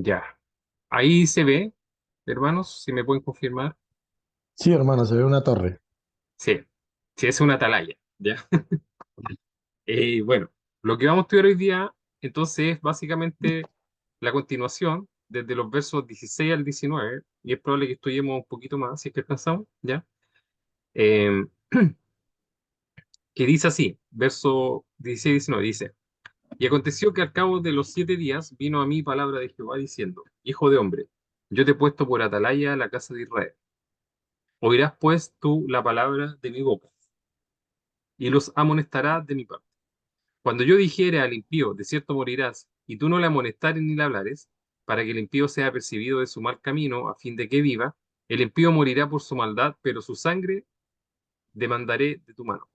Ya. Ahí se ve, hermanos, si me pueden confirmar. Sí, hermano, se ve una torre. Sí, sí, es una atalaya. Ya. Bueno, lo que vamos a estudiar hoy día, entonces, es básicamente la continuación desde los versos 16 al 19, y es probable que estudiemos un poquito más, si es que alcanzamos, ¿ya? Eh, que dice así, verso 16 y 19, dice, y aconteció que al cabo de los 7 días vino a mí palabra de Jehová diciendo, Hijo de hombre, yo te he puesto por atalaya a la casa de Israel. Oirás pues tú la palabra de mi boca, y los amonestarás de mi parte. Cuando yo dijere al impío, de cierto morirás, y tú no le amonestares ni le hablares, para que el impío sea percibido de su mal camino, a fin de que viva, el impío morirá por su maldad, pero su sangre demandaré de tu mano.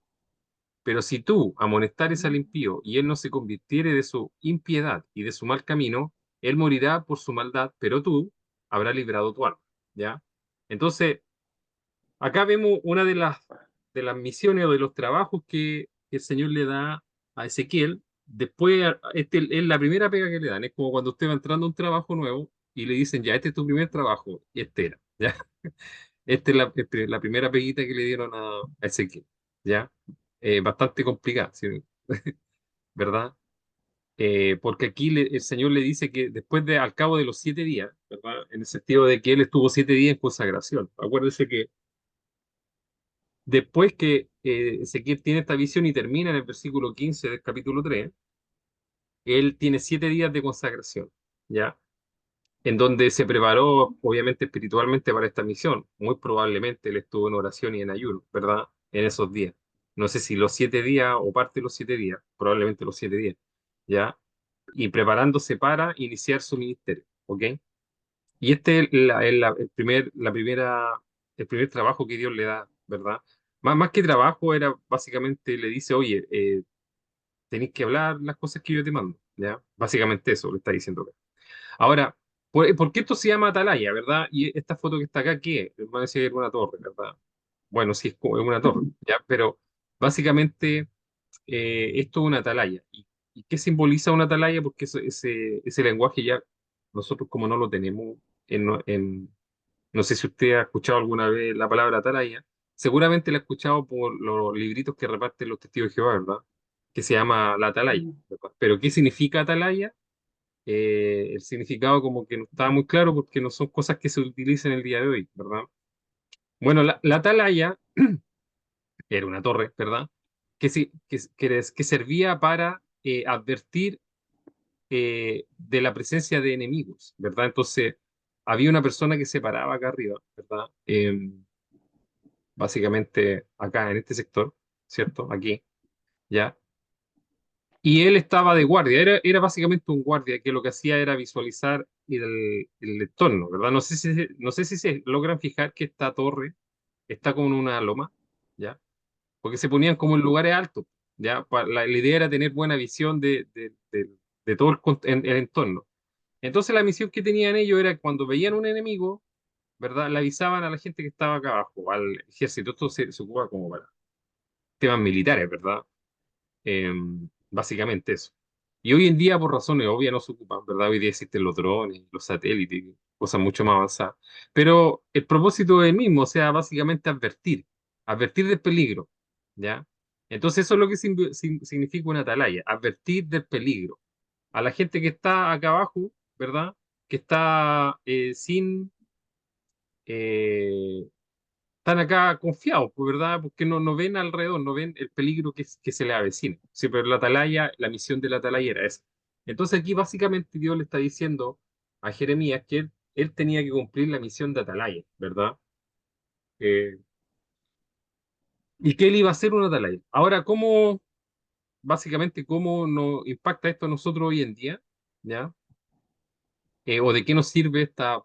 Pero si tú amonestares al impío, y él no se convirtiere de su impiedad y de su mal camino, él morirá por su maldad, pero tú habrás librado tu alma. ¿Ya? Entonces, acá vemos una de las misiones o de los trabajos que el Señor le da a Ezequiel. Después, este es la primera pega que le dan. Es como cuando usted va entrando a un trabajo nuevo y le dicen, ya, este es tu primer trabajo. Y este era, ¿ya? Esta es la primera peguita que le dieron a Ezequiel, ¿ya? Bastante complicada, ¿sí? ¿Verdad? Porque aquí el Señor le dice que después al cabo de los 7 días, ¿verdad? En el sentido de que Él estuvo 7 días en consagración. Acuérdese que después que Ezequiel tiene esta visión y termina en el versículo 15 del capítulo 3, él tiene 7 días de consagración, ¿ya? En donde se preparó, obviamente, espiritualmente para esta misión. Muy probablemente él estuvo en oración y en ayuno, ¿verdad? En esos días. No sé si los 7 días o parte de los 7 días, probablemente los 7 días, ¿ya? Y preparándose para iniciar su ministerio, ¿ok? Y este es el primer trabajo que Dios le da, ¿verdad? Más que trabajo, era básicamente le dice, oye, tenéis que hablar las cosas que yo te mando, ¿ya? Básicamente eso le está diciendo acá. Ahora, ¿por qué esto se llama atalaya, verdad? Y esta foto que está acá, ¿qué es? Van a decir que es una torre, ¿verdad? Bueno, sí, es una torre, ¿ya? Pero básicamente esto es una atalaya. ¿Y qué simboliza una atalaya? Porque ese lenguaje ya nosotros como no lo tenemos no sé si usted ha escuchado alguna vez la palabra atalaya, seguramente la ha escuchado por los libritos que reparten los testigos de Jehová, ¿verdad? Que se llama la atalaya, ¿verdad? Pero ¿qué significa atalaya? El significado como que no estaba muy claro porque no son cosas que se utilizan el día de hoy, ¿verdad? Bueno, la atalaya era una torre, ¿verdad? Que servía para advertir de la presencia de enemigos, ¿verdad? Entonces, había una persona que se paraba acá arriba, ¿verdad? Básicamente acá en este sector, ¿cierto? Aquí, ¿ya? Y él estaba de guardia, era básicamente un guardia que lo que hacía era visualizar el entorno, ¿verdad? No sé si se logran fijar que esta torre está como en una loma, ¿ya? Porque se ponían como en lugares altos, ¿ya? La idea era tener buena visión de todo el entorno. Entonces la misión que tenían ellos era cuando veían un enemigo, ¿verdad? Le avisaban a la gente que estaba acá abajo, al ejército. Esto se ocupa como para temas militares, ¿verdad? Eh, Básicamente eso. Y hoy en día, por razones obvias, no se ocupan, ¿verdad? Hoy día existen los drones, los satélites, cosas mucho más avanzadas. Pero el propósito es el mismo, o sea, básicamente advertir del peligro, ¿ya? Entonces eso es lo que significa una atalaya, advertir del peligro. A la gente que está acá abajo, ¿verdad? Que está eh, están acá confiados, pues, ¿verdad? Porque no ven alrededor, no ven el peligro que se le avecina. Sí, pero la atalaya, la misión de la atalaya era esa. Entonces aquí básicamente Dios le está diciendo a Jeremías que él tenía que cumplir la misión de atalaya, ¿verdad? Eh, y que él iba a ser un atalaya. Ahora, básicamente, cómo nos impacta esto a nosotros hoy en día? ¿Ya? ¿O de qué nos sirve esta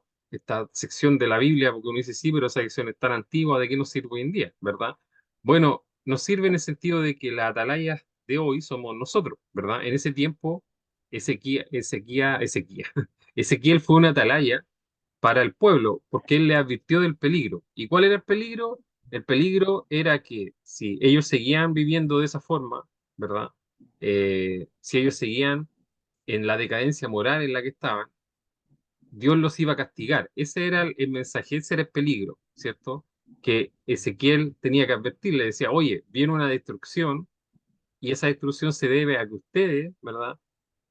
sección de la Biblia? Porque uno dice, sí, pero esa sección es tan antigua, ¿de qué nos sirve hoy en día? ¿Verdad? Bueno, nos sirve en el sentido de que la atalaya de hoy somos nosotros, ¿verdad? En ese tiempo, Ezequiel fue una atalaya para el pueblo, porque él le advirtió del peligro. ¿Y cuál era el peligro? El peligro era que si ellos seguían viviendo de esa forma, ¿verdad? Si ellos seguían en la decadencia moral en la que estaban, Dios los iba a castigar. Ese era el mensaje, ese era el peligro, ¿cierto? Que Ezequiel tenía que advertir, le decía, oye, viene una destrucción y esa destrucción se debe a que ustedes, ¿verdad?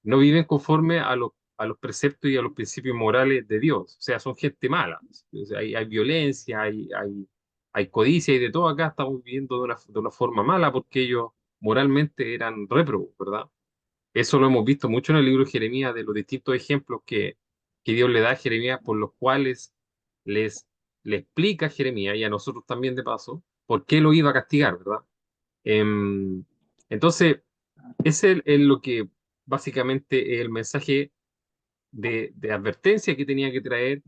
No viven conforme a los preceptos y a los principios morales de Dios. O sea, son gente mala. O sea, hay violencia, hay codicia y de todo acá estamos viviendo de una forma mala porque ellos moralmente eran réprobos, ¿verdad? Eso lo hemos visto mucho en el libro de Jeremías, de los distintos ejemplos que Dios le da a Jeremías, por los cuales les, le explica a Jeremías y a nosotros también de paso, por qué lo iba a castigar, ¿verdad? Em, entonces, ese es lo que básicamente es el mensaje de advertencia que tenía que traer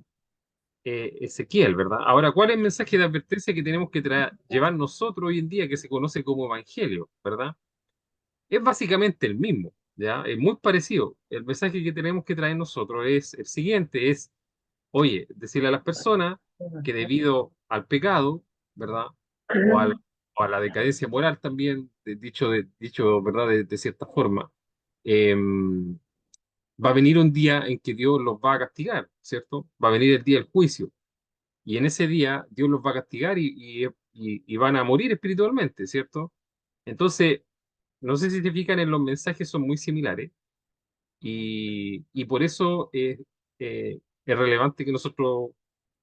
Ezequiel, ¿verdad? Ahora, ¿cuál es el mensaje de advertencia que tenemos que llevar nosotros hoy en día, que se conoce como evangelio, ¿verdad? Es básicamente el mismo, ¿ya? Es muy parecido. El mensaje que tenemos que traer nosotros es el siguiente, es, oye, decirle a las personas que debido al pecado, ¿verdad? O, o a la decadencia moral también, dicho, ¿verdad? De cierta forma, va a venir un día en que Dios los va a castigar, ¿cierto? Va a venir el día del juicio. Y en ese día Dios los va a castigar y van a morir espiritualmente, ¿cierto? Entonces, no sé si se fijan en los mensajes, son muy similares y por eso es relevante que nosotros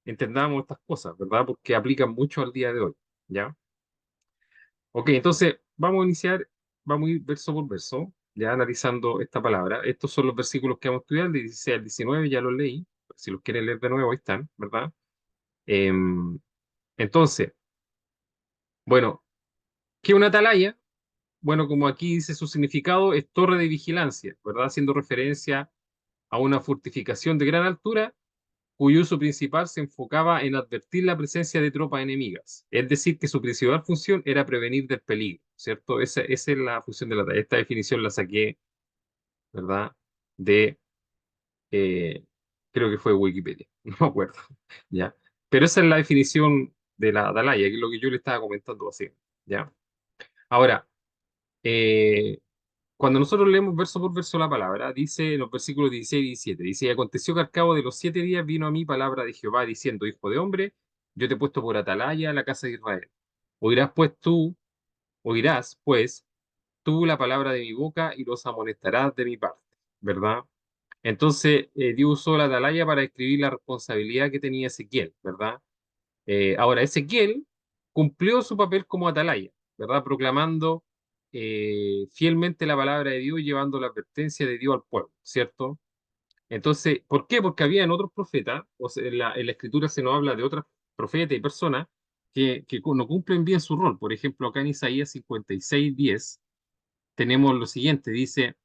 entendamos estas cosas, ¿verdad? Porque aplican mucho al día de hoy, ¿ya? Ok, entonces vamos a iniciar, vamos a ir verso por verso, ya analizando esta palabra. Estos son los versículos que vamos a estudiar, del 16 al 19, ya los leí, si los quieren leer de nuevo, ahí están, ¿verdad? Em, entonces, bueno, ¿qué es una atalaya? Bueno, como aquí dice su significado, es torre de vigilancia, ¿verdad? Haciendo referencia a una fortificación de gran altura cuyo uso principal se enfocaba en advertir la presencia de tropas enemigas. Es decir, que su principal función era prevenir del peligro, ¿cierto? Esa es la función de la talla. Esta definición la saqué, ¿verdad? De, eh, creo que fue Wikipedia, no me acuerdo, ¿ya? Pero esa es la definición de la atalaya, que es lo que yo le estaba comentando así, ¿ya? Ahora, eh, cuando nosotros leemos verso por verso la palabra, dice en los versículos 16 y 17, dice, y aconteció que al cabo de los 7 días vino a mí palabra de Jehová diciendo, hijo de hombre, yo te he puesto por atalaya a la casa de Israel. Oirás pues tú, oirás pues tú la palabra de mi boca y los amonestarás de mi parte, ¿verdad? Entonces, Dios usó la atalaya para escribir la responsabilidad que tenía Ezequiel, ¿verdad? Ahora, Ezequiel cumplió su papel como atalaya, ¿verdad? Proclamando fielmente la palabra de Dios y llevando la advertencia de Dios al pueblo, ¿cierto? Entonces, ¿por qué? Porque habían otros profetas, o sea, en la escritura se nos habla de otros profetas y personas que no cumplen bien su rol. Por ejemplo, acá en Isaías 56:10 tenemos lo siguiente, dice,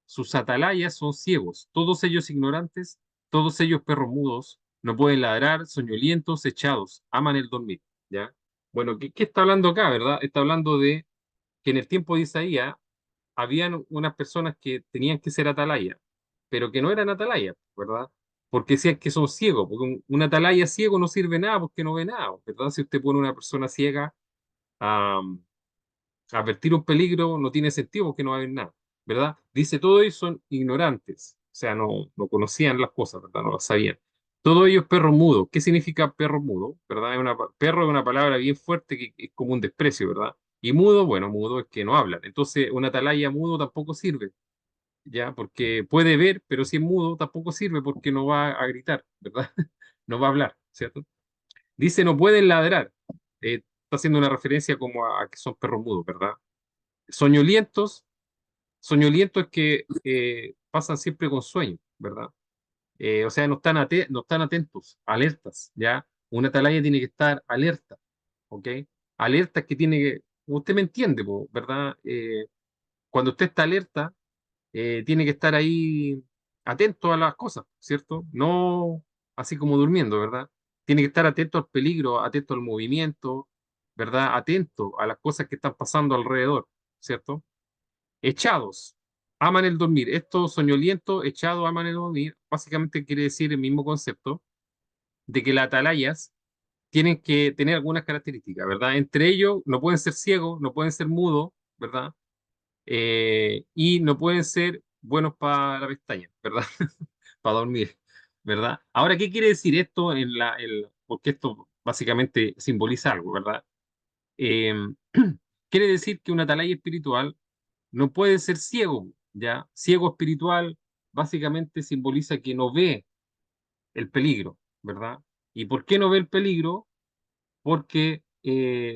sus atalayas son ciegos, todos ellos ignorantes, todos ellos perros mudos, no pueden ladrar, soñolientos, echados, aman el dormir, ¿ya? Bueno, ¿qué está hablando acá, verdad? Está hablando de que en el tiempo de Isaías habían unas personas que tenían que ser atalayas, pero que no eran atalayas, ¿verdad? Porque decían que son ciegos, porque un atalaya ciego no sirve nada porque no ve nada, ¿verdad? Si usted pone una persona ciega a advertir un peligro no tiene sentido porque no va a haber nada, ¿verdad? Dice, todos ellos son ignorantes, o sea, no conocían las cosas, ¿verdad? No las sabían. Todos ellos perro mudo. ¿Qué significa perro mudo? ¿Verdad? Perro es una palabra bien fuerte que es como un desprecio, ¿verdad? Y mudo, bueno, mudo es que no hablan. Entonces, una atalaya mudo tampoco sirve, ¿ya? Porque puede ver, pero si es mudo tampoco sirve porque no va a gritar, ¿verdad? No va a hablar, ¿cierto? Dice, no pueden ladrar. Está haciendo una referencia como a que son perros mudos, ¿verdad? Soñolientos, soñolientos es que pasan siempre con sueño, ¿verdad? O sea, no están atentos, alertas, ¿ya? Una atalaya tiene que estar alerta, ¿ok? Alerta es que tiene que, usted me entiende, po, ¿verdad? Cuando usted está alerta, tiene que estar ahí atento a las cosas, ¿cierto? No así como durmiendo, ¿verdad? Tiene que estar atento al peligro, atento al movimiento, ¿verdad? Atento a las cosas que están pasando alrededor, ¿cierto? Echados, aman el dormir. Estos soñolientos, echados, aman el dormir, básicamente quiere decir el mismo concepto de que las atalayas tienen que tener algunas características, ¿verdad? Entre ellos, no pueden ser ciegos, no pueden ser mudos, ¿verdad? Y no pueden ser buenos para la pestaña, ¿verdad? Para dormir. ¿verdad? Ahora, ¿qué quiere decir esto porque esto básicamente simboliza algo, ¿verdad? Eh, quiere decir que un atalaya espiritual no puede ser ciego, ¿ya? Ciego espiritual básicamente simboliza que no ve el peligro, ¿verdad? ¿Y por qué no ve el peligro? Porque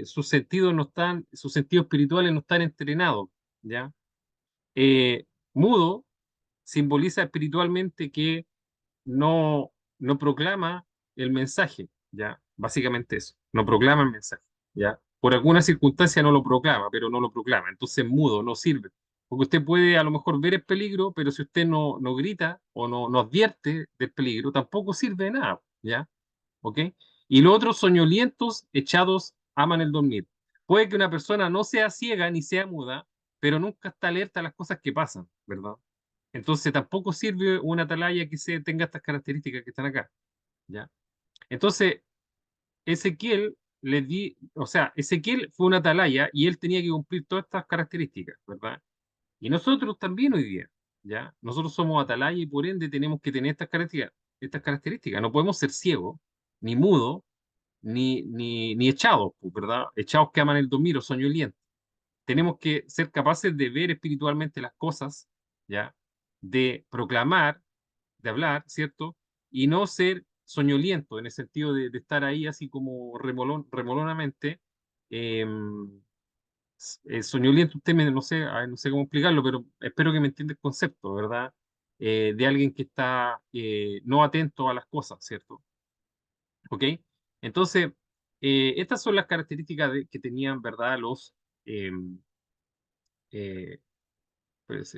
sus sentidos no están, sus sentidos espirituales no están entrenados, ¿ya? Mudo simboliza espiritualmente que no, no proclama el mensaje, ¿ya? Básicamente eso, no proclama el mensaje, ¿ya? Por alguna circunstancia no lo proclama, pero no lo proclama, entonces mudo, no sirve. Porque usted puede a lo mejor ver el peligro, pero si usted no grita o no advierte del peligro, tampoco sirve de nada, ¿ya? ¿Ok? Y los otros soñolientos echados aman el dormir. Puede que una persona no sea ciega ni sea muda, pero nunca está alerta a las cosas que pasan, ¿verdad? Entonces tampoco sirve una atalaya que tenga estas características que están acá, ¿ya? Entonces, o sea, Ezequiel fue una atalaya y él tenía que cumplir todas estas características, ¿verdad? Y nosotros también hoy día, ¿ya? Nosotros somos atalaya y por ende tenemos que tener estas características. No podemos ser ciegos, ni mudos, ni echados, pues, ¿verdad? Echados que aman el dormir o soñolientos. Tenemos que ser capaces de ver espiritualmente las cosas, ¿ya? De proclamar, de hablar, ¿cierto? Y no ser soñoliento en el sentido de estar ahí así como remolonamente. eh, Soñoliento, no sé, no sé cómo explicarlo, pero espero que me entienda el concepto, ¿verdad? De alguien que está no atento a las cosas, ¿cierto? ¿Ok? Entonces, estas son las características que tenían, ¿verdad? Eh, eh, pues,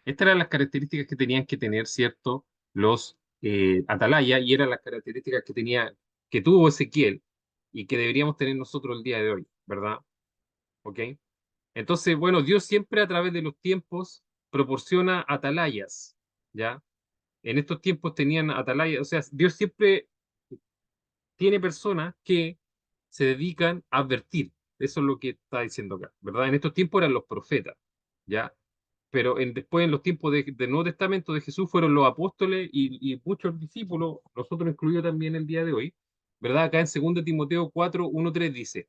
estas eran las características que tenían que tener, ¿cierto? Los atalaya y eran las características que tuvo Ezequiel y que deberíamos tener nosotros el día de hoy, ¿verdad? ¿Ok? Entonces, bueno, Dios siempre a través de los tiempos proporciona atalayas, ¿ya? En estos tiempos tenían atalayas, o sea, Dios siempre tiene personas que se dedican a advertir. Eso es lo que está diciendo acá, ¿verdad? En estos tiempos eran los profetas, ¿ya? Pero después en los tiempos del Nuevo Testamento de Jesús fueron los apóstoles y muchos discípulos, nosotros incluidos también el día de hoy, ¿verdad? Acá en 2 Timoteo 4:1-3 dice,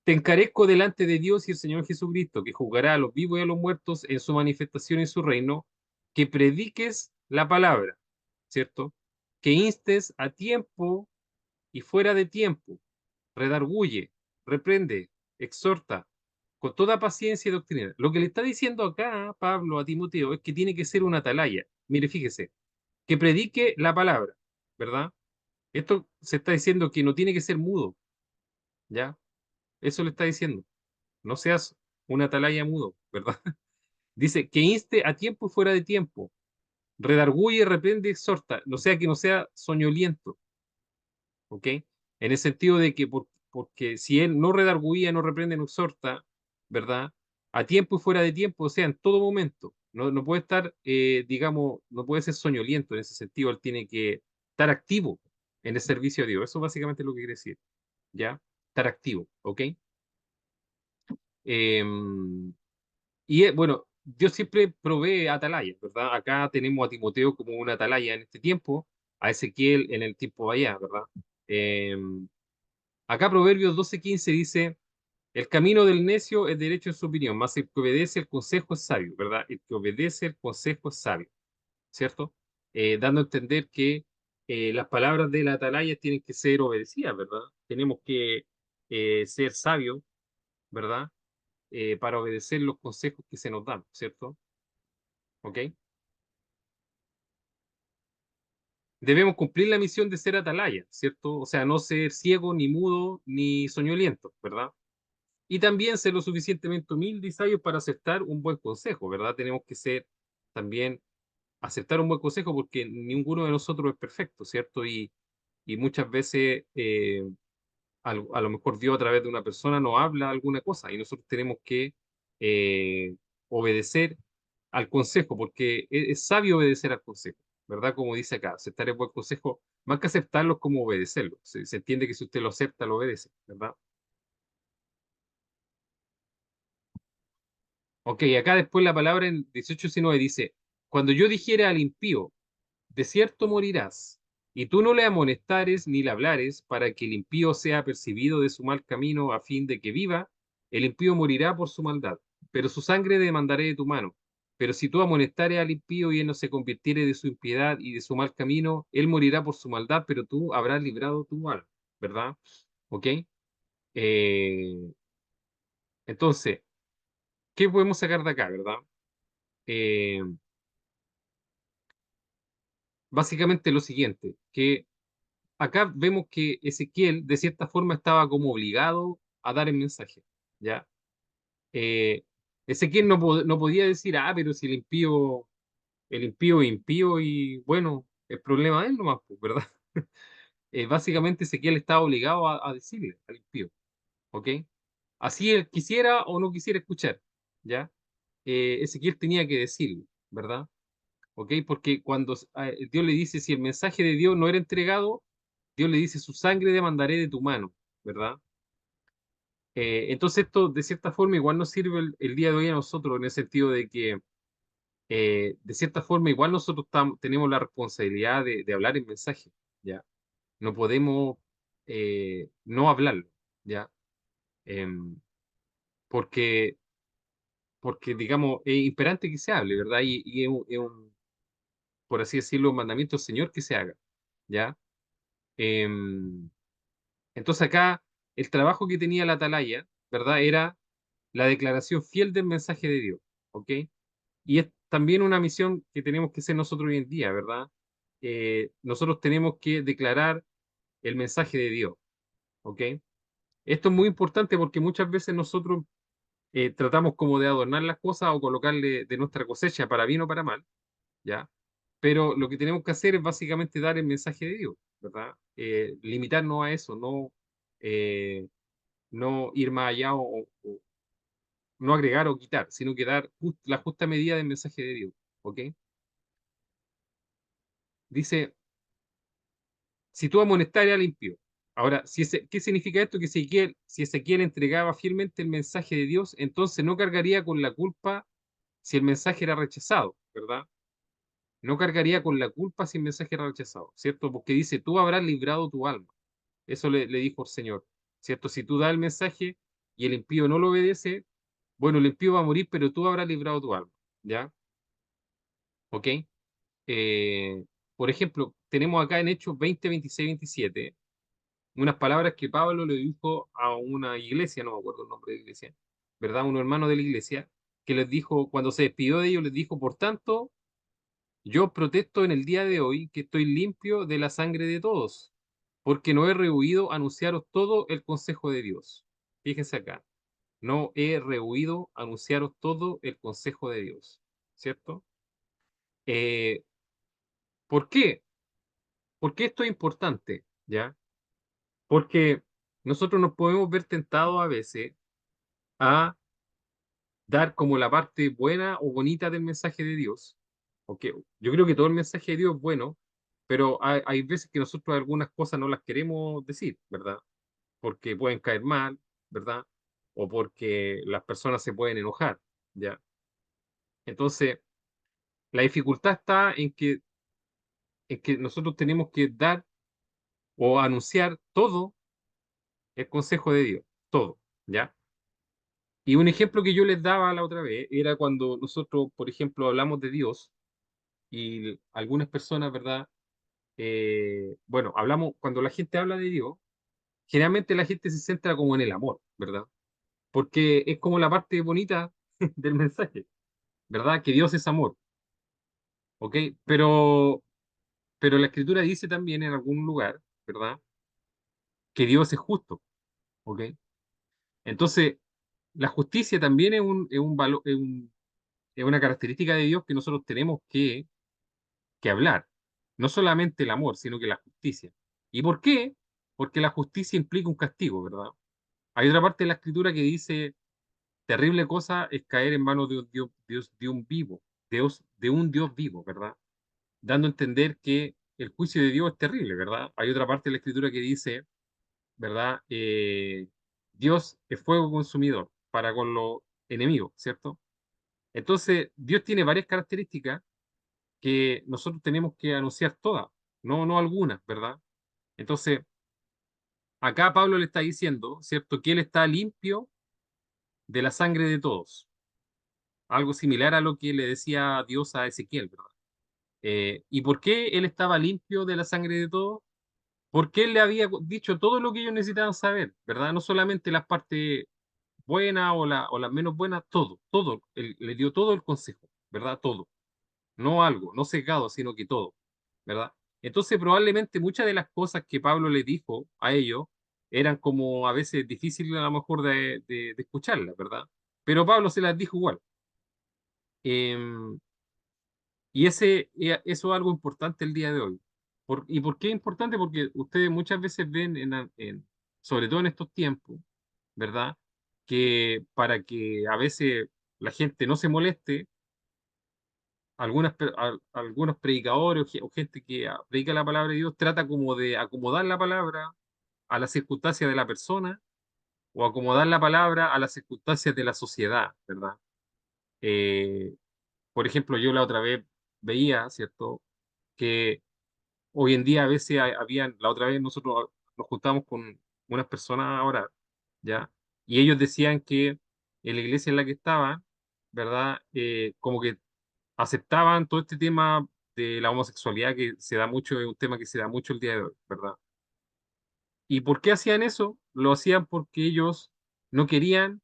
te encarezco delante de Dios y el Señor Jesucristo, que juzgará a los vivos y a los muertos en su manifestación en su reino, que prediques la palabra, ¿cierto? Que instes a tiempo y fuera de tiempo, redarguye, reprende, exhorta, con toda paciencia y doctrina. Lo que le está diciendo acá Pablo a Timoteo es que tiene que ser una atalaya. Mire, fíjese, que predique la palabra, ¿verdad? Esto se está diciendo que no tiene que ser mudo, ¿ya? Eso le está diciendo. No seas una atalaya mudo, ¿verdad? Dice que inste a tiempo y fuera de tiempo, redarguye, reprende, exhorta, no sea que no sea soñoliento, ¿ok? En el sentido de que porque si él no redarguía, no reprende, no exhorta, ¿verdad? A tiempo y fuera de tiempo, o sea, en todo momento. No puede estar, digamos, no puede ser soñoliento en ese sentido, él tiene que estar activo en el servicio a Dios. Eso básicamente es lo que quiere decir, ¿ya? Estar activo, ¿ok? Bueno, Dios siempre provee atalayas, ¿verdad? Acá tenemos a Timoteo como una atalaya en este tiempo, a Ezequiel en el tiempo de allá, ¿verdad? Eh, Acá Proverbios 12:15 dice, el camino del necio es derecho en su opinión, mas el que obedece el consejo es sabio, ¿verdad? El que obedece el consejo es sabio, ¿cierto? Dando a entender que las palabras de la atalaya tienen que ser obedecidas, ¿verdad? Tenemos que ser sabios, ¿verdad? Para obedecer los consejos que se nos dan, ¿cierto? ¿Ok? Debemos cumplir la misión de ser atalaya, ¿cierto? O sea, no ser ciego, ni mudo, ni soñoliento, ¿verdad? Y también ser lo suficientemente humilde y sabio para aceptar un buen consejo, ¿verdad? Tenemos que ser también aceptar un buen consejo porque ninguno de nosotros es perfecto, ¿cierto? Y muchas veces a lo mejor Dios a través de una persona nos habla alguna cosa y nosotros tenemos que obedecer al consejo porque es sabio obedecer al consejo, ¿verdad? Como dice acá, aceptar el buen consejo, más que aceptarlo es como obedecerlo. Se entiende que si usted lo acepta, lo obedece, ¿verdad? Ok, acá después la palabra en 18:19 dice, cuando yo dijera al impío, de cierto morirás, y tú no le amonestares ni le hablares para que el impío sea percibido de su mal camino a fin de que viva, el impío morirá por su maldad, pero su sangre demandaré de tu mano. Pero si tú amonestares al impío y él no se convirtiere de su impiedad y de su mal camino, él morirá por su maldad, pero tú habrás librado tu alma, ¿verdad? ¿Ok? Eh, entonces, ¿qué podemos sacar de acá, verdad? Eh, básicamente lo siguiente, que acá vemos que Ezequiel de cierta forma estaba como obligado a dar el mensaje, ¿ya? Eh, Ezequiel no podía decir, ah, pero si el impío es impío y bueno, el problema de él nomás, pues, ¿verdad? Básicamente Ezequiel estaba obligado a decirle al impío, ¿ok? Así él quisiera o no quisiera escuchar, ¿ya? Ezequiel tenía que decirlo, ¿verdad? ¿Ok? Porque cuando Dios le dice, si el mensaje de Dios no era entregado, Dios le dice, su sangre demandaré de tu mano, ¿verdad? Entonces esto, de cierta forma, igual nos sirve el día de hoy a nosotros, en el sentido de que, de cierta forma, igual nosotros tenemos la responsabilidad de hablar el mensaje, ¿ya? No podemos no hablarlo, ¿ya? Em, porque, porque, digamos, es imperante que se hable, ¿verdad? Y por así decirlo, un mandamiento del Señor que se haga, ¿ya? Em, entonces acá el trabajo que tenía la atalaya, ¿verdad? Era la declaración fiel del mensaje de Dios, ¿ok? Y es también una misión que tenemos que hacer nosotros hoy en día, ¿verdad? Nosotros tenemos que declarar el mensaje de Dios, ¿ok? Esto es muy importante porque muchas veces nosotros tratamos como de adornar las cosas o colocarle de nuestra cosecha para bien o para mal, ¿ya? Pero lo que tenemos que hacer es básicamente dar el mensaje de Dios, ¿verdad? Limitarnos a eso, eh, no ir más allá o no agregar o quitar, sino que dar la justa medida del mensaje de Dios, ¿ok? Dice, si tú amonestares al impío. Ahora, ¿qué significa esto? Que si Ezequiel entregaba fielmente el mensaje de Dios, entonces no cargaría con la culpa si el mensaje era rechazado, ¿verdad? No cargaría con la culpa si el mensaje era rechazado, ¿cierto? Porque dice, tú habrás librado tu alma. Eso le dijo el Señor, ¿cierto? Si tú das el mensaje y el impío no lo obedece, bueno, el impío va a morir, pero tú habrás librado tu alma, ¿ya? ¿Ok? Eh, por ejemplo, tenemos acá en Hechos 20, 26, 27 unas palabras que Pablo le dijo a una iglesia, no me acuerdo el nombre de la iglesia, ¿verdad? Unos hermanos de la iglesia, que les dijo, cuando se despidió de ellos, les dijo, por tanto, yo protesto en el día de hoy que estoy limpio de la sangre de todos, porque no he rehuido anunciaros todo el consejo de Dios. Fíjense acá, no he rehuido anunciaros todo el consejo de Dios, ¿cierto? Eh, ¿Por qué? ¿Por qué esto es importante? ¿Ya? Porque nosotros nos podemos ver tentados a veces a dar como la parte buena o bonita del mensaje de Dios. Ok, yo creo que todo el mensaje de Dios es bueno, pero hay veces que nosotros algunas cosas no las queremos decir, ¿verdad? Porque pueden caer mal, ¿verdad? O porque las personas se pueden enojar, ¿ya? Entonces, la dificultad está en que nosotros tenemos que dar o anunciar todo el consejo de Dios, todo, ¿ya? Y un ejemplo que yo les daba la otra vez era cuando nosotros, por ejemplo, hablamos de Dios y algunas personas, ¿verdad? Bueno, hablamos, cuando la gente habla de Dios, generalmente la gente se centra como en el amor, ¿verdad? Porque es como la parte bonita del mensaje, ¿verdad? Que Dios es amor, ¿ok? Pero, pero la Escritura dice también en algún lugar, ¿verdad? Que Dios es justo, ¿ok? Entonces, la justicia también es un valor, es una característica de Dios que nosotros tenemos que hablar. No solamente el amor, sino que la justicia. ¿Y por qué? Porque la justicia implica un castigo, ¿verdad? Hay otra parte de la escritura que dice, terrible cosa es caer en manos de un de un vivo, de un Dios vivo, ¿verdad? Dando a entender que el juicio de Dios es terrible, ¿verdad? Hay otra parte de la escritura que dice, ¿verdad? Dios es fuego consumidor para con los enemigos, ¿cierto? Entonces, Dios tiene varias características que nosotros tenemos que anunciar todas, no algunas, ¿verdad? Entonces, acá Pablo le está diciendo, ¿cierto?, que él está limpio de la sangre de todos. Algo similar a lo que le decía Dios a Ezequiel, ¿verdad? ¿Y por qué él estaba limpio de la sangre de todos? Porque él le había dicho todo lo que ellos necesitaban saber, ¿verdad? No solamente las partes buenas o las menos buenas, todo. Él le dio todo el consejo, ¿verdad? Todo. No algo, no sesgado, sino que todo, ¿verdad? Entonces, probablemente muchas de las cosas que Pablo le dijo a ellos eran como a veces difíciles a lo mejor de escucharlas, ¿verdad? Pero Pablo se las dijo igual. Em, y eso es algo importante el día de hoy. ¿Y por qué es importante? Porque ustedes muchas veces ven, sobre todo en estos tiempos, ¿verdad? Que para que a veces la gente no se moleste, algunos predicadores o gente que predica la palabra de Dios trata como de acomodar la palabra a las circunstancias de la persona o acomodar la palabra a las circunstancias de la sociedad, ¿verdad? Eh, por ejemplo, yo la otra vez veía, ¿cierto? Que hoy en día a veces la otra vez nosotros nos juntamos con unas personas ahora, ¿ya? Y ellos decían que en la iglesia en la que estaban, ¿verdad? Como que aceptaban todo este tema de la homosexualidad que se da mucho, es un tema que se da mucho el día de hoy, ¿verdad? ¿Y por qué hacían eso? Lo hacían porque ellos no querían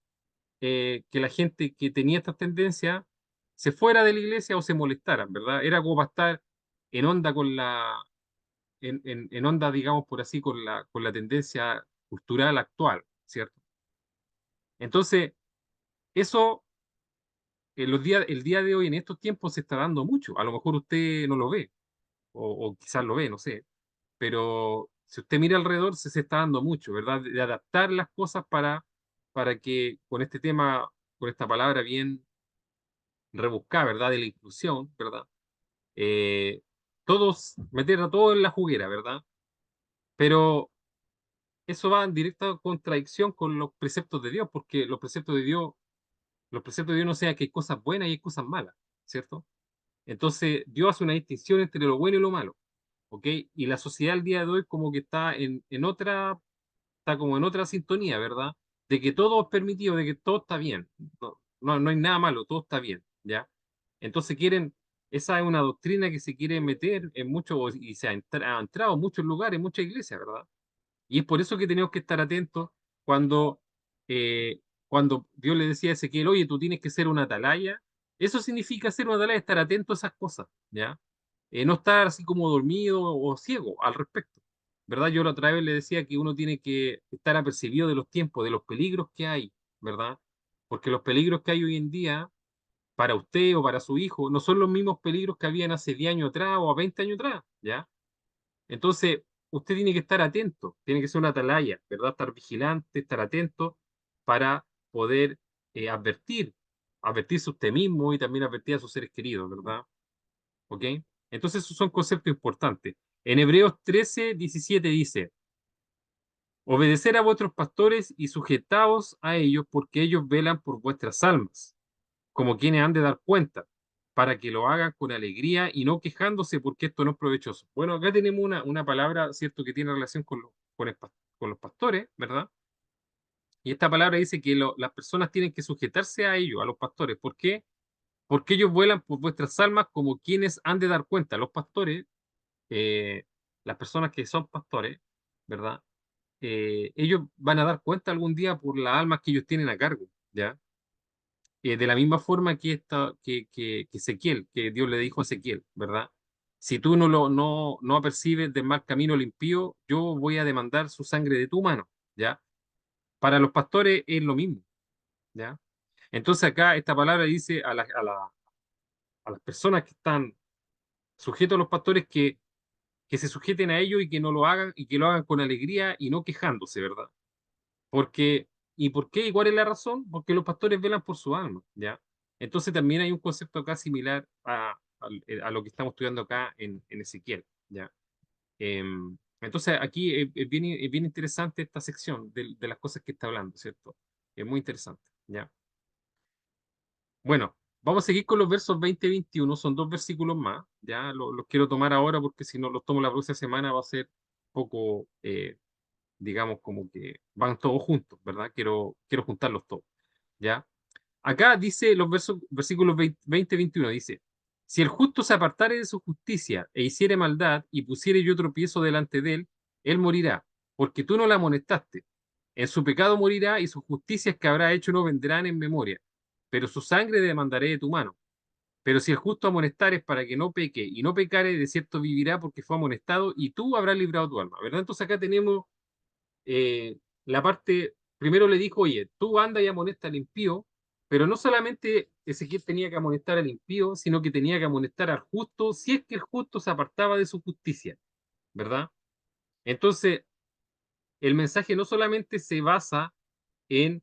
que la gente que tenía estas tendencias se fuera de la iglesia o se molestaran, ¿verdad? Era como para estar en onda con en onda, digamos por así, con la tendencia cultural actual, ¿cierto? Entonces, eso el día de hoy, en estos tiempos, se está dando mucho. A lo mejor usted no lo ve, o quizás lo ve, no sé. Pero si usted mira alrededor, se está dando mucho, ¿verdad? De adaptar las cosas para que con este tema, con esta palabra bien rebuscada, ¿verdad? De la inclusión, ¿verdad? Eh, meter a todos en la juguera, ¿verdad? Pero eso va en directa contradicción con los preceptos de Dios, porque los preceptos de Dios no sea que hay cosas buenas y hay cosas malas, ¿cierto? Entonces, Dios hace una distinción entre lo bueno y lo malo, ¿ok? Y la sociedad al día de hoy como que está como en otra sintonía, ¿verdad? De que todo es permitido, de que todo está bien. No hay nada malo, todo está bien, ¿ya? Entonces esa es una doctrina que se quiere meter en muchos, y ha entrado en muchos lugares, en muchas iglesias, ¿verdad? Y es por eso que tenemos que estar atentos cuando, eh, cuando Dios le decía a Ezequiel, oye, tú tienes que ser una atalaya. Eso significa ser una atalaya, estar atento a esas cosas, ¿ya? No estar así como dormido o ciego al respecto, ¿verdad? Yo la otra vez le decía que uno tiene que estar apercibido de los tiempos, de los peligros que hay, ¿verdad? Porque los peligros que hay hoy en día para usted o para su hijo no son los mismos peligros que habían hace 10 años atrás o a 20 años atrás, ¿ya? Entonces, usted tiene que estar atento, tiene que ser una atalaya, ¿verdad? Estar vigilante, estar atento para poder advertirse usted mismo y también advertir a sus seres queridos, ¿verdad? ¿Ok? Entonces, esos son conceptos importantes. En Hebreos 13:17 dice, obedecer a vuestros pastores y sujetaos a ellos porque ellos velan por vuestras almas como quienes han de dar cuenta, para que lo hagan con alegría y no quejándose porque esto no es provechoso. Bueno, acá tenemos una palabra, ¿cierto?, que tiene relación con los pastores, ¿verdad? Y esta palabra dice que las personas tienen que sujetarse a ellos, a los pastores. ¿Por qué? Porque ellos vuelan por vuestras almas como quienes han de dar cuenta. Los pastores, eh, las personas que son pastores, ¿verdad? Ellos van a dar cuenta algún día por las almas que ellos tienen a cargo, ¿ya? De la misma forma que Ezequiel, que Dios le dijo a Ezequiel, ¿verdad? Si tú no apercibes del mal camino el impío, yo voy a demandar su sangre de tu mano, ¿ya? Para los pastores es lo mismo, ¿ya? Entonces acá esta palabra dice a las personas que están sujetos a los pastores que se sujeten a ellos y que no lo hagan y que lo hagan con alegría y no quejándose, ¿verdad? Porque, ¿y por qué? ¿Y cuál es la razón? Porque los pastores velan por su alma, ¿ya? Entonces también hay un concepto acá similar a lo que estamos estudiando acá en Ezequiel, ¿ya? Entonces aquí es bien interesante esta sección de las cosas que está hablando, ¿cierto? Es muy interesante, ¿ya? Bueno, Vamos a seguir con los versos 20 y 21, son dos versículos más, ya los quiero tomar ahora porque si no los tomo la próxima semana va a ser poco, digamos, como que van todos juntos, ¿verdad? Quiero juntarlos todos, ¿ya? Acá dice los versículos 20 y 21, dice, si el justo se apartare de su justicia e hiciere maldad y pusiere yo tropiezo delante de él morirá, porque tú no la amonestaste. En su pecado morirá y sus justicias que habrá hecho no vendrán en memoria, pero su sangre demandaré de tu mano. Pero si el justo amonestares para que no peque y no pecare, de cierto vivirá porque fue amonestado y tú habrás librado tu alma, ¿verdad? Entonces acá tenemos la parte, primero le dijo, oye, tú anda y amonesta al impío, pero no solamente Ezequiel tenía que amonestar al impío, sino que tenía que amonestar al justo si es que el justo se apartaba de su justicia, ¿verdad? Entonces, el mensaje no solamente se basa en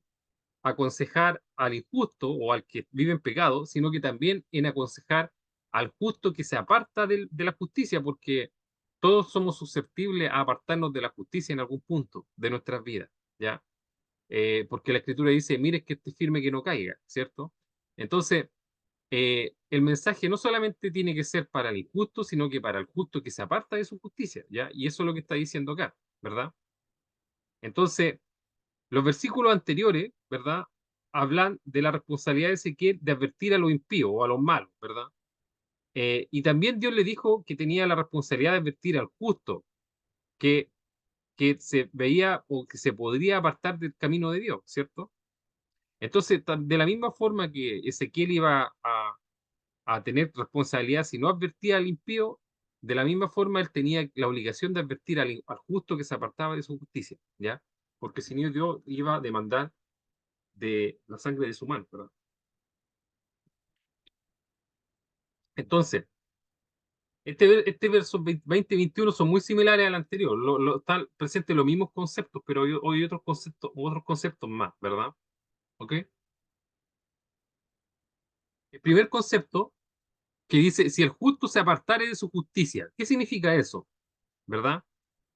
aconsejar al injusto o al que vive en pecado, sino que también en aconsejar al justo que se aparta de la justicia, porque todos somos susceptibles a apartarnos de la justicia en algún punto de nuestras vidas, ¿ya? Porque la escritura dice, mire que esté firme que no caiga, ¿cierto? Entonces, el mensaje no solamente tiene que ser para el injusto, sino que para el justo que se aparta de su justicia, ¿ya? Y eso es lo que está diciendo acá, ¿verdad? Entonces, los versículos anteriores, ¿verdad? Hablan de la responsabilidad de Ezequiel de advertir a los impíos o a los malos, ¿verdad? Y también Dios le dijo que tenía la responsabilidad de advertir al justo, que, que se veía o que se podría apartar del camino de Dios, ¿cierto? Entonces, de la misma forma que Ezequiel iba a tener responsabilidad si no advertía al impío, de la misma forma él tenía la obligación de advertir al justo que se apartaba de su justicia, ¿ya? Porque si no, Dios iba a demandar de la sangre de su mano, ¿verdad? Entonces, este verso 20 y 21 son muy similares al anterior, están presentes los mismos conceptos, pero hoy hay otros conceptos más, ¿verdad? ¿Ok? El primer concepto que dice, si el justo se apartare de su justicia, ¿qué significa eso? ¿Verdad?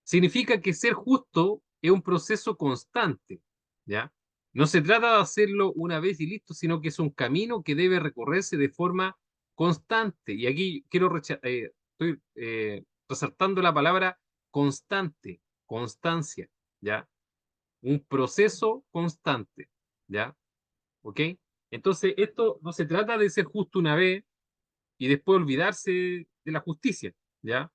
Significa que ser justo es un proceso constante, ¿ya? No se trata de hacerlo una vez y listo, sino que es un camino que debe recorrerse de forma constante. Y aquí estoy resaltando la palabra constante, constancia, ¿ya? Un proceso constante, ¿ya? ¿Ok? Entonces, esto no se trata de ser justo una vez y después olvidarse de la justicia, ¿ya?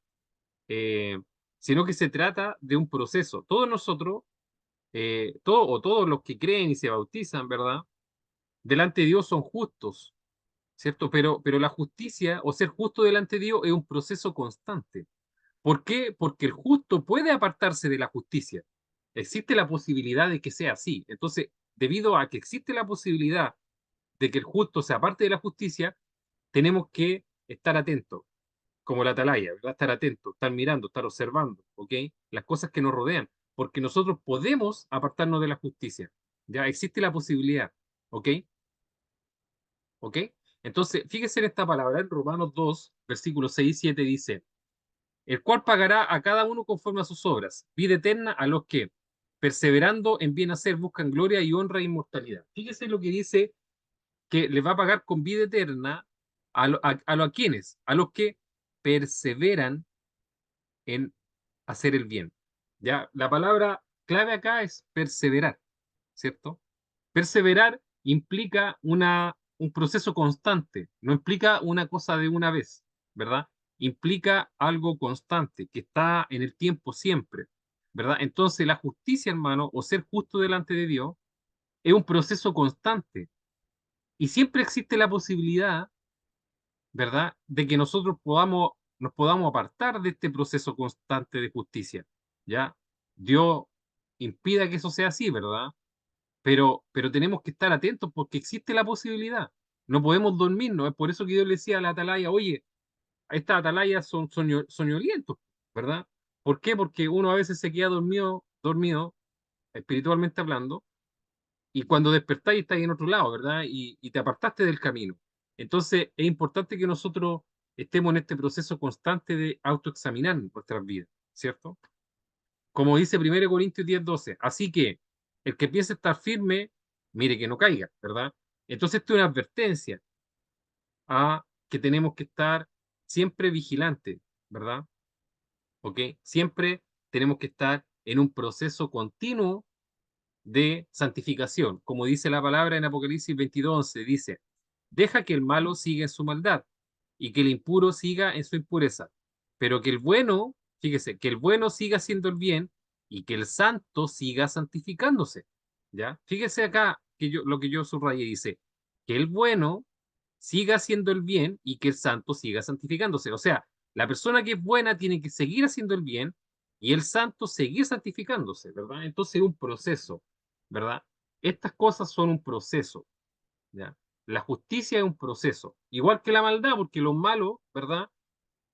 eh, Sino que se trata de un proceso. Todos nosotros, todos los que creen y se bautizan, ¿verdad? Delante de Dios son justos, ¿cierto? Pero la justicia o ser justo delante de Dios es un proceso constante. ¿Por qué? Porque el justo puede apartarse de la justicia. Existe la posibilidad de que sea así. Entonces, debido a que existe la posibilidad de que el justo se aparte de la justicia, tenemos que estar atentos como la atalaya, ¿verdad? Estar atento, estar mirando, estar observando, ¿ok? Las cosas que nos rodean, porque nosotros podemos apartarnos de la justicia, ¿ya? Existe la posibilidad, ¿ok? ¿Ok? Entonces, fíjese en esta palabra, en Romanos 2, versículos 6 y 7 dice, el cual pagará a cada uno conforme a sus obras, vida eterna a los que, perseverando en bien hacer, buscan gloria y honra e inmortalidad. Fíjese lo que dice, que les va a pagar con vida eterna a quienes, a los que perseveran en hacer el bien. Ya, la palabra clave acá es perseverar, ¿cierto? Perseverar implica un proceso constante, no implica una cosa de una vez, ¿verdad? Implica algo constante, que está en el tiempo siempre, ¿verdad? Entonces la justicia, hermano, o ser justo delante de Dios, es un proceso constante y siempre existe la posibilidad, ¿verdad?, de que nosotros nos podamos apartar de este proceso constante de justicia, ¿ya? Dios impida que eso sea así, ¿verdad? Pero tenemos que estar atentos porque existe la posibilidad. No podemos dormirnos. Es por eso que Dios le decía a la atalaya, oye, estas atalayas son soñolientos, ¿verdad? ¿Por qué? Porque uno a veces se queda dormido, espiritualmente hablando, y cuando despertáis estáis en otro lado, ¿verdad? Y te apartaste del camino. Entonces es importante que nosotros estemos en este proceso constante de autoexaminar nuestras vidas, ¿cierto? Como dice 1 Corintios 10:12, así que el que piense estar firme, mire que no caiga, ¿verdad? Entonces esto es una advertencia. a que tenemos que estar siempre vigilantes, ¿verdad? ¿Ok? Siempre tenemos que estar en un proceso continuo de santificación. Como dice la palabra en Apocalipsis 22:11, dice, deja que el malo siga en su maldad y que el impuro siga en su impureza, pero que el bueno, fíjese, que el bueno siga haciendo el bien y que el santo siga santificándose. ¿Ya? Fíjese acá que lo que yo subrayé dice, que el bueno siga haciendo el bien y que el santo siga santificándose. O sea, la persona que es buena tiene que seguir haciendo el bien y el santo seguir santificándose, ¿verdad? Entonces es un proceso, ¿verdad? Estas cosas son un proceso, ¿ya? La justicia es un proceso, igual que la maldad, porque los malos, ¿verdad?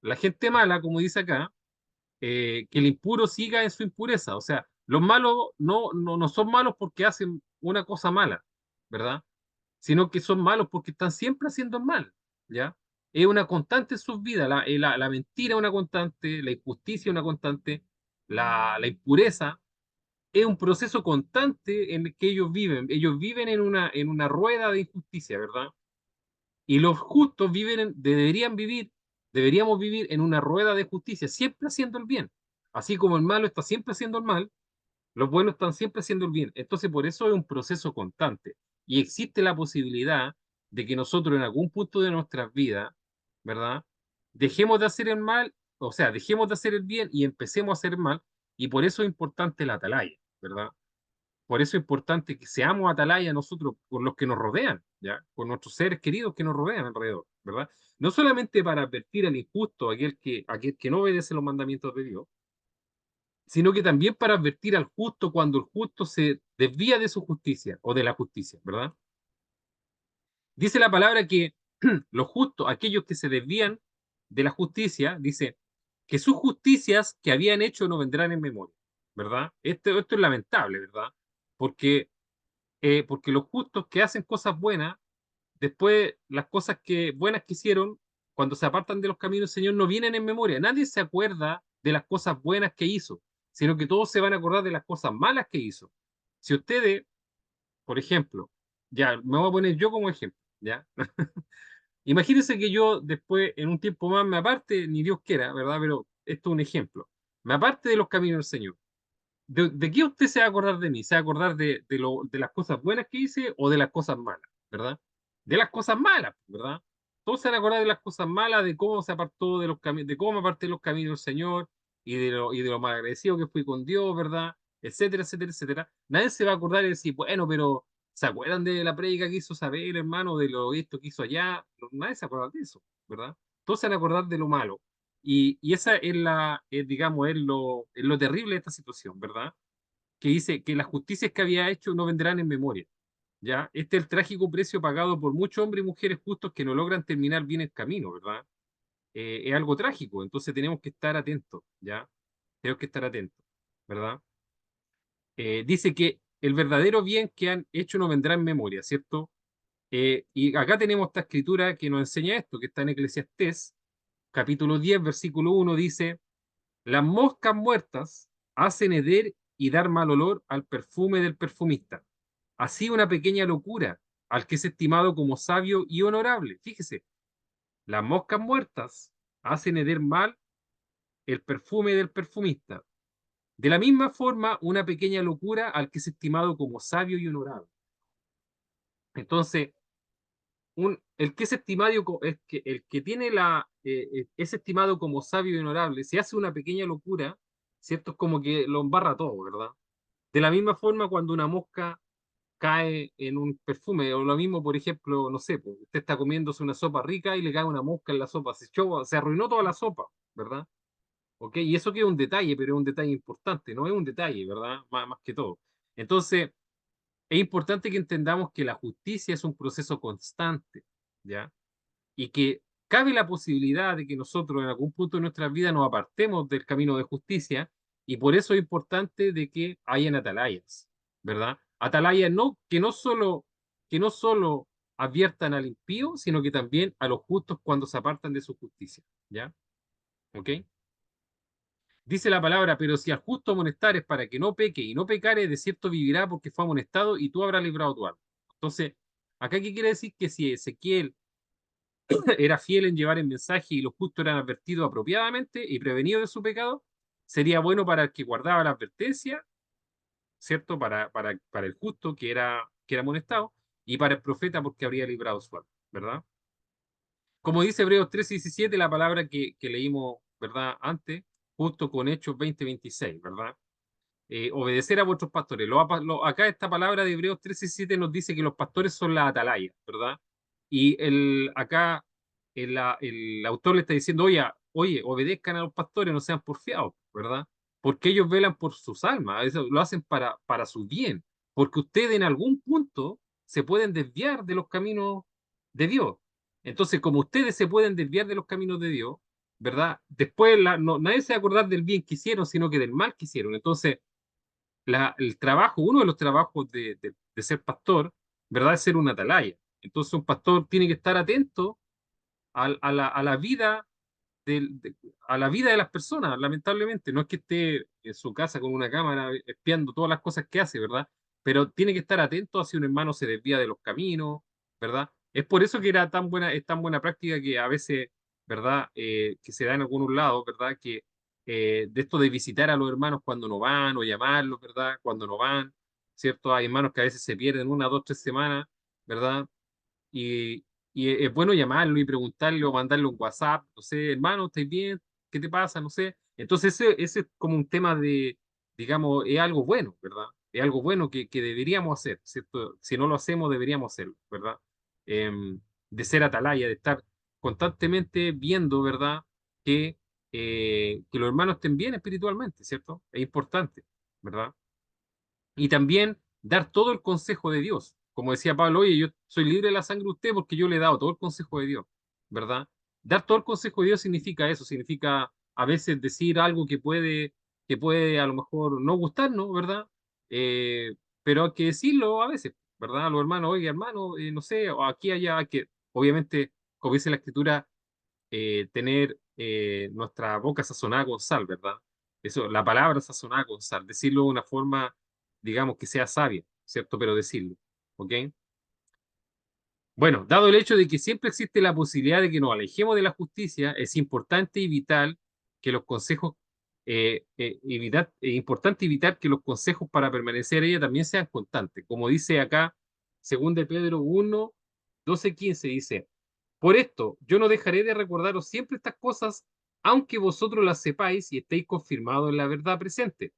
La gente mala, como dice acá, que el impuro siga en su impureza. O sea, los malos no son malos porque hacen una cosa mala, ¿verdad? Sino que son malos porque están siempre haciendo el mal, ¿ya? Es una constante en sus vidas, la mentira es una constante, la injusticia es una constante, la impureza es un proceso constante en el que ellos viven en una rueda de injusticia, ¿verdad? Y los justos deberíamos vivir en una rueda de justicia, siempre haciendo el bien. Así como el malo está siempre haciendo el mal, los buenos están siempre haciendo el bien. Entonces, por eso es un proceso constante. Y existe la posibilidad de que nosotros en algún punto de nuestras vidas, ¿verdad? Dejemos de hacer el mal, o sea, dejemos de hacer el bien y empecemos a hacer el mal. Y por eso es importante la atalaya, ¿verdad? Por eso es importante que seamos atalaya nosotros con los que nos rodean, ¿ya? Con nuestros seres queridos que nos rodean alrededor, ¿verdad? No solamente para advertir al injusto, aquel que no obedece los mandamientos de Dios, sino que también para advertir al justo cuando el justo se desvía de su justicia o de la justicia, ¿verdad? Dice la palabra que los justos, aquellos que se desvían de la justicia, dice que sus justicias que habían hecho no vendrán en memoria, ¿verdad? Esto es lamentable, ¿verdad? Porque, porque los justos que hacen cosas buenas, después las cosas buenas que hicieron, cuando se apartan de los caminos del Señor, no vienen en memoria. Nadie se acuerda de las cosas buenas que hizo, sino que todos se van a acordar de las cosas malas que hizo. Si ustedes, por ejemplo, ya me voy a poner yo como ejemplo, ¿ya? Imagínense que yo después, en un tiempo más, me aparte, ni Dios quiera, ¿verdad? Pero esto es un ejemplo. Me aparte de los caminos del Señor. ¿De qué usted se va a acordar de mí? ¿Se va a acordar de las cosas buenas que hice o de las cosas malas? ¿Verdad? De las cosas malas, ¿verdad? Todos se van a acordar de las cosas malas, de cómo se apartó de los caminos, de cómo me aparté de los caminos del Señor y de lo mal agradecido que fui con Dios, ¿verdad? Etcétera, etcétera, etcétera. Nadie se va a acordar y decir, bueno, pero ¿se acuerdan de la prédica que hizo Saber, hermano, de lo esto que hizo allá? No, nadie se acuerda de eso, ¿verdad? Todos se van a acordar de lo malo. Y esa es digamos, es lo terrible de esta situación, ¿verdad? Que dice que las justicias que había hecho no vendrán en memoria, ¿ya? Este es el trágico precio pagado por muchos hombres y mujeres justos que no logran terminar bien el camino, ¿verdad? Es algo trágico, entonces tenemos que estar atentos, ¿ya? Tenemos que estar atentos, ¿verdad? Dice que el verdadero bien que han hecho no vendrá en memoria, ¿cierto? Y acá tenemos esta escritura que nos enseña esto, que está en Eclesiastés, capítulo 10 versículo 1 dice, las moscas muertas hacen heder y dar mal olor al perfume del perfumista. Así una pequeña locura al que es estimado como sabio y honorable. Fíjese, las moscas muertas hacen heder mal el perfume del perfumista. De la misma forma, una pequeña locura al que es estimado como sabio y honorable. Entonces, el que es estimado, el que tiene es estimado como sabio y honorable, si hace una pequeña locura, ¿cierto? Es como que lo embarra todo, ¿verdad? De la misma forma, cuando una mosca cae en un perfume, o lo mismo, por ejemplo, no sé, pues, usted está comiéndose una sopa rica y le cae una mosca en la sopa, se arruinó toda la sopa, ¿verdad? ¿Ok? Y eso que es un detalle, pero es un detalle importante, no es un detalle, ¿verdad? Más que todo. Entonces, es importante que entendamos que la justicia es un proceso constante, ¿ya? Y que cabe la posibilidad de que nosotros en algún punto de nuestra vida nos apartemos del camino de justicia y por eso es importante de que hayan atalayas, ¿verdad? Atalayas que no solo adviertan al impío, sino que también a los justos cuando se apartan de su justicia, ¿ya? ¿Ok? Dice la palabra, pero si al justo amonestares para que no peque y no pecare, de cierto vivirá porque fue amonestado y tú habrás librado tu alma. Entonces, acá qué quiere decir que si Ezequiel era fiel en llevar el mensaje y los justos eran advertidos apropiadamente y prevenidos de su pecado, sería bueno para el que guardaba la advertencia, ¿cierto? Para el justo que era amonestado y para el profeta porque habría librado su alma, ¿verdad? Como dice Hebreos 13:17, la palabra que leímos, ¿verdad? Antes, justo con Hechos 20:26, ¿verdad? Obedecer a vuestros pastores. Acá esta palabra de Hebreos 13:7 nos dice que los pastores son la atalaya, ¿verdad? Y acá el autor le está diciendo, oye, obedezcan a los pastores, no sean porfiados, ¿verdad? Porque ellos velan por sus almas, eso lo hacen para su bien, porque ustedes en algún punto se pueden desviar de los caminos de Dios. Entonces, como ustedes se pueden desviar de los caminos de Dios, ¿verdad? Después nadie se va a acordar del bien que hicieron, sino que del mal que hicieron. Entonces, el trabajo, uno de los trabajos de ser pastor, ¿verdad? Es ser un atalaya. Entonces un pastor tiene que estar atento a la vida a la vida de las personas, lamentablemente. No es que esté en su casa con una cámara espiando todas las cosas que hace, ¿verdad? Pero tiene que estar atento a si un hermano se desvía de los caminos, ¿verdad? Es por eso que es tan buena práctica que a veces, ¿verdad? Que se da en algunos lados, ¿verdad? Que de esto de visitar a los hermanos cuando no van o llamarlos, ¿verdad? Cuando no van, ¿cierto? Hay hermanos que a veces se pierden una, dos, tres semanas, ¿verdad? Y, y es bueno llamarlo y preguntarle o mandarle un WhatsApp, no sé, hermano, ¿estás bien? ¿Qué te pasa? No sé. Entonces ese es como un tema de, digamos, es algo bueno, ¿verdad? Es algo bueno que deberíamos hacer, ¿cierto? Si no lo hacemos, deberíamos hacerlo, ¿verdad? De ser atalaya, de estar constantemente viendo, ¿verdad? Que los hermanos estén bien espiritualmente, ¿cierto? Es importante, ¿verdad? Y también dar todo el consejo de Dios. Como decía Pablo, oye, yo soy libre de la sangre de usted porque yo le he dado todo el consejo de Dios, ¿verdad? Dar todo el consejo de Dios significa eso, significa a veces decir algo que puede a lo mejor no gustarnos, ¿verdad? Pero hay que decirlo a veces, ¿verdad? A los hermanos, oye, hermano, no sé, o aquí, allá, hay que, obviamente, como dice la Escritura, tener nuestra boca sazonada con sal, ¿verdad? Eso, la palabra sazonada con sal, decirlo de una forma, digamos, que sea sabia, ¿cierto? Pero decirlo, ¿ok? Bueno, dado el hecho de que siempre existe la posibilidad de que nos alejemos de la justicia, es importante y vital que los consejos, importante evitar que los consejos para permanecer en ella también sean constantes. Como dice acá, 2 de Pedro 1, 12-15, dice, por esto, yo no dejaré de recordaros siempre estas cosas, aunque vosotros las sepáis y estéis confirmados en la verdad presente.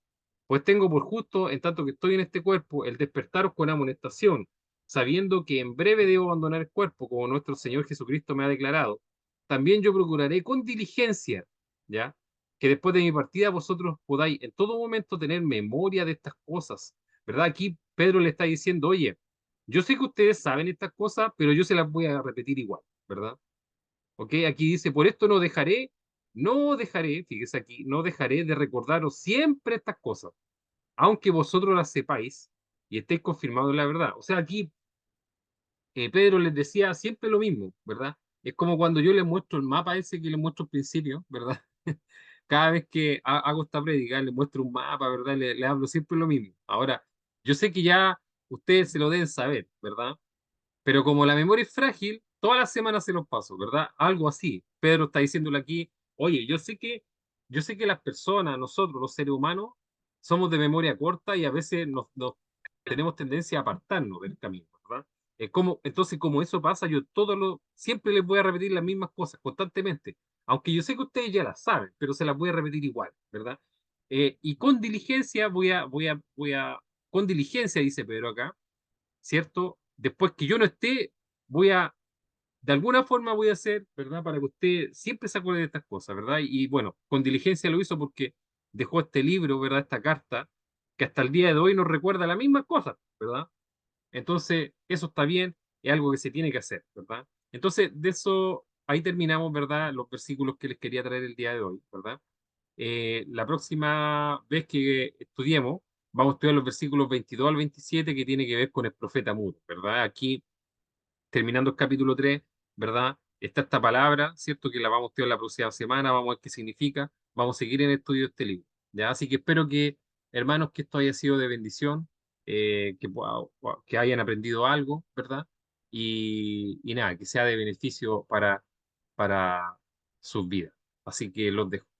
Pues tengo por justo, en tanto que estoy en este cuerpo, el despertaros con amonestación, sabiendo que en breve debo abandonar el cuerpo, como nuestro Señor Jesucristo me ha declarado. También yo procuraré con diligencia, ¿ya? Que después de mi partida vosotros podáis en todo momento tener memoria de estas cosas, ¿verdad? Aquí Pedro le está diciendo, oye, yo sé que ustedes saben estas cosas, pero yo se las voy a repetir igual, ¿verdad? ¿Ok? Aquí dice, por esto no dejaré, fíjese aquí, no dejaré de recordaros siempre estas cosas, aunque vosotros las sepáis y estéis confirmados en la verdad. O sea, aquí Pedro les decía siempre lo mismo, ¿verdad? Es como cuando yo les muestro el mapa ese que les muestro al principio, ¿verdad? Cada vez que hago esta prédica, les muestro un mapa, ¿verdad? Le hablo siempre lo mismo. Ahora, yo sé que ya ustedes se lo deben saber, ¿verdad? Pero como la memoria es frágil, todas las semanas se los paso, ¿verdad? Algo así. Pedro está diciéndole aquí, oye, yo sé que las personas, nosotros, los seres humanos, somos de memoria corta y a veces tenemos tendencia a apartarnos del camino, ¿verdad? Entonces, como eso pasa, siempre les voy a repetir las mismas cosas constantemente, aunque yo sé que ustedes ya las saben, pero se las voy a repetir igual, ¿verdad? Y con diligencia con diligencia, dice Pedro acá, ¿cierto? Después que yo no esté, de alguna forma voy a hacer, ¿verdad? Para que usted siempre se acuerde de estas cosas, ¿verdad? Y bueno, con diligencia lo hizo porque dejó este libro, ¿verdad? Esta carta, que hasta el día de hoy nos recuerda las mismas cosas, ¿verdad? Entonces, eso está bien, es algo que se tiene que hacer, ¿verdad? Entonces, de eso, ahí terminamos, ¿verdad? Los versículos que les quería traer el día de hoy, ¿verdad? La próxima vez que estudiemos, vamos a estudiar los versículos 22 al 27 que tiene que ver con el profeta mudo, ¿verdad? Aquí, terminando el capítulo 3, ¿verdad? Está esta palabra, ¿cierto? Que la vamos a estudiar la próxima semana, vamos a ver qué significa, vamos a seguir en el estudio de este libro, ¿ya? Así que espero que, hermanos, que esto haya sido de bendición, que hayan aprendido algo, ¿verdad? y nada, que sea de beneficio para sus vidas. Así que los dejo.